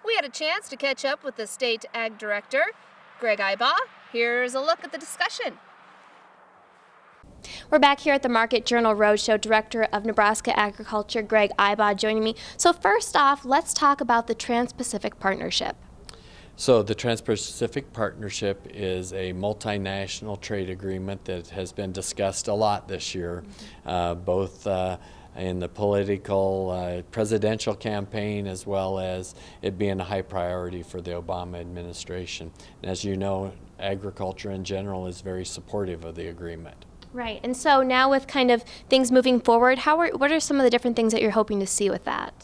We had a chance to catch up with the state ag director, Greg Ibaugh. Here's a look at the discussion. We're back here at the Market Journal Roadshow. Director of Nebraska Agriculture, Greg Ibaugh, joining me. So first off, let's talk about the Trans-Pacific Partnership. So the Trans-Pacific Partnership is a multinational trade agreement that has been discussed a lot this year, both in the political presidential campaign as well as it being a high priority for the Obama administration. And as you know, agriculture in general is very supportive of the agreement. Right, and so now with kind of things moving forward, what are some of the different things that you're hoping to see with that?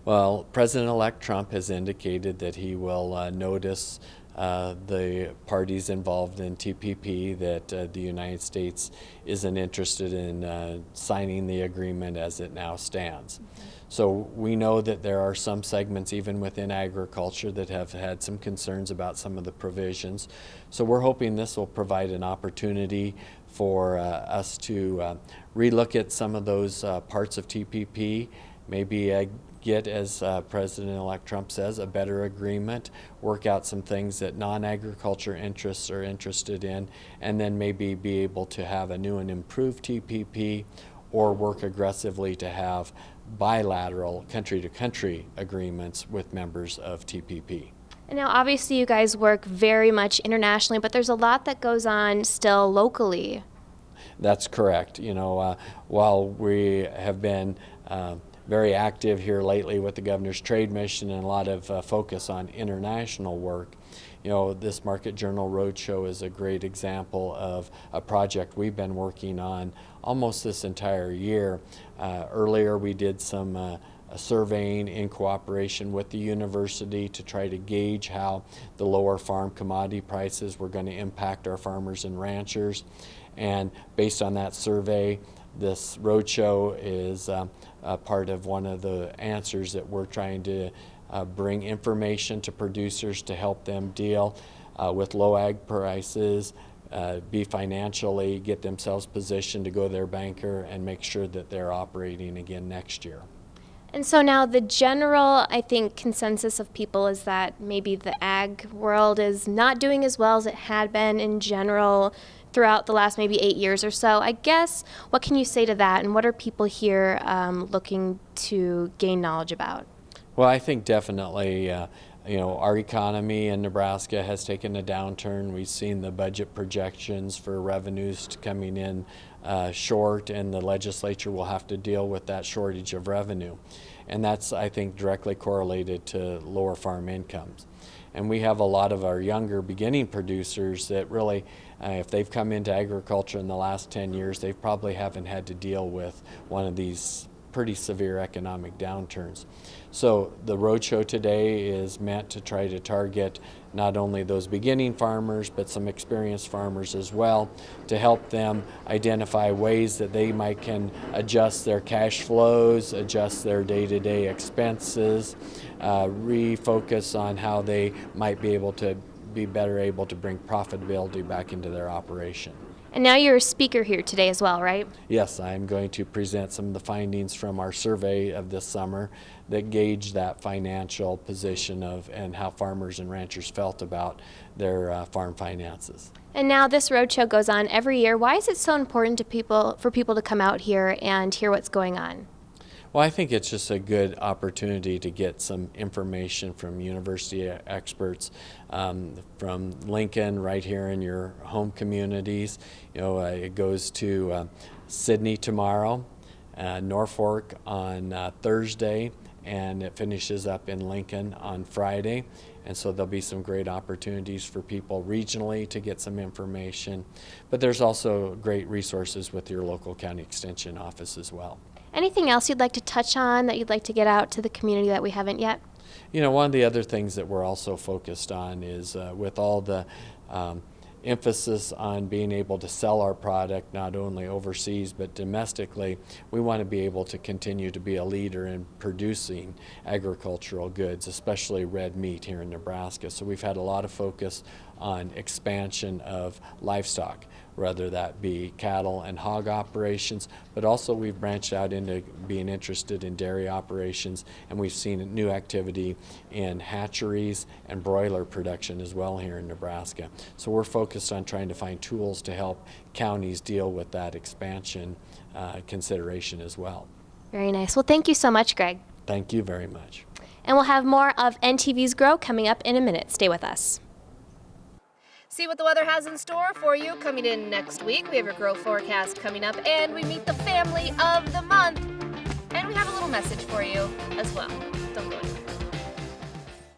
Well, President-elect Trump has indicated that he will notice the parties involved in TPP that the United States isn't interested in signing the agreement as it now stands. So we know that there are some segments even within agriculture that have had some concerns about some of the provisions. So we're hoping this will provide an opportunity for us to relook at some of those parts of TPP, maybe get, as President-elect Trump says, a better agreement, work out some things that non-agriculture interests are interested in, and then maybe be able to have a new and improved TPP or work aggressively to have bilateral country-to-country agreements with members of TPP. And now obviously you guys work very much internationally, but there's a lot that goes on still locally. That's correct. You know, while we have been very active here lately with the Governor's Trade Mission and a lot of focus on international work, you know, this Market Journal Roadshow is a great example of a project we've been working on almost this entire year. Earlier we did some surveying in cooperation with the university to try to gauge how the lower farm commodity prices were going to impact our farmers and ranchers. And based on that survey, this roadshow is part of one of the answers that we're trying to bring information to producers to help them deal with low ag prices, be financially, get themselves positioned to go to their banker and make sure that they're operating again next year. And so now the general, I think, consensus of people is that maybe the ag world is not doing as well as it had been in general throughout the last maybe 8 years or so. I guess, what can you say to that, and what are people here looking to gain knowledge about? Well, I think definitely, you know, our economy in Nebraska has taken a downturn. We've seen the budget projections for revenues coming in short, and the legislature will have to deal with that shortage of revenue. And that's, I think, directly correlated to lower farm incomes. And we have a lot of our younger beginning producers that really, if they've come into agriculture in the last 10 years, they probably haven't had to deal with one of these pretty severe economic downturns. So the roadshow today is meant to try to target not only those beginning farmers, but some experienced farmers as well, to help them identify ways that they can adjust their cash flows, adjust their day-to-day expenses, refocus on how they might be able to be better able to bring profitability back into their operation. And now you're a speaker here today as well, right? Yes, I'm going to present some of the findings from our survey of this summer that gauge that financial position of and how farmers and ranchers felt about their farm finances. And now this roadshow goes on every year. Why is it so important to for people to come out here and hear what's going on? Well, I think it's just a good opportunity to get some information from university experts, from Lincoln right here in your home communities. You know, it goes to Sydney tomorrow, Norfolk on Thursday, and it finishes up in Lincoln on Friday. And so there'll be some great opportunities for people regionally to get some information. But there's also great resources with your local county extension office as well. Anything else you'd like to touch on that you'd like to get out to the community that we haven't yet? You know, one of the other things that we're also focused on is with all the emphasis on being able to sell our product not only overseas but domestically, we want to be able to continue to be a leader in producing agricultural goods, especially red meat here in Nebraska. So we've had a lot of focus on expansion of livestock. whether that be cattle and hog operations, but also we've branched out into being interested in dairy operations, and we've seen new activity in hatcheries and broiler production as well here in Nebraska. So we're focused on trying to find tools to help counties deal with that expansion consideration as well. Very nice. Well, thank you so much, Greg. Thank you very much. And we'll have more of NTV's Grow coming up in a minute. Stay with us. See what the weather has in store for you coming in next week. We have your grow forecast coming up, and we meet the family of the month. And we have a little message for you as well. Don't go anywhere.